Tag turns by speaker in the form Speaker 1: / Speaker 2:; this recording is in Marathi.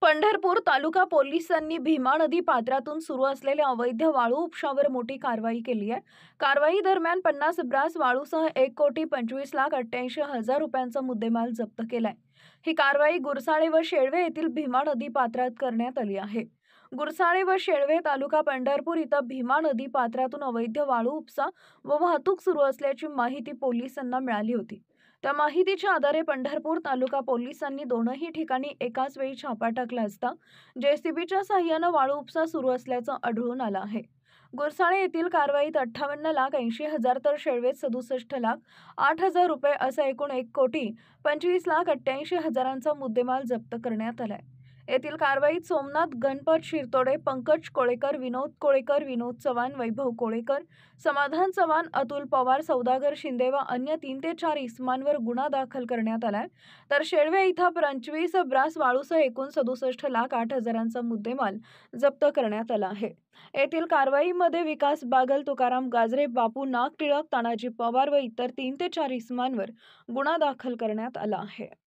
Speaker 1: पंढरपूर तालुका पोलिसांनी भीमा नदी पात्रातून सुरू असलेल्या अवैध वाळू उपशावर मोठी कारवाई केली आहे। कारवाई दरम्यान 50 ब्रास वाळूसह 1,25,88,000 रुपयांचा मुद्देमाल जप्त केलाय। ही कारवाई गुरसाळे व शेळवे येथील भीमा नदी पात्रात करण्यात आली आहे। गुरसाळे व शेळवे तालुका पंढरपूर इथं भीमा नदी पात्रातून अवैध वाळू उपसा व वाहतूक सुरू असल्याची माहिती पोलिसांना मिळाली होती। त्या माहितीच्या आधारे पंढरपूर तालुका पोलिसांनी दोनही ठिकाणी एकाच वेळी छापा टाकला असता जेसीबीच्या सहाय्याने वाळू उपसा सुरू असल्याचं आढळून आलं आहे। गुरसाळे येथील कारवाईत 58,80,000 तर शेळवेत 67,08,000 रुपये असा एकूण 1,25,88,000चा मुद्देमाल जप्त करण्यात आलाय। येथील कारवाईत सोमनाथ गणपत शिरतोडे, पंकज कोळेकर, विनोद कोळेकर, विनोद चव्हाण, वैभव कोळेकर, समाधान चव्हाण, अतुल पवार, सौदागर शिंदे व अन्य 3 ते 4 इसमांवर गुन्हा दाखल करण्यात आलाय। तर शेळवे इथं 25 ब्रास वाळूसह एकूण 67,08,000चा मुद्देमाल जप्त करण्यात आला आहे। येथील कारवाईमध्ये विकास बागल, तुकाराम गाजरे, बापू नागटिळक, तानाजी पवार व इतर 3 ते 4 इसमांवर गुन्हा दाखल करण्यात आला आहे।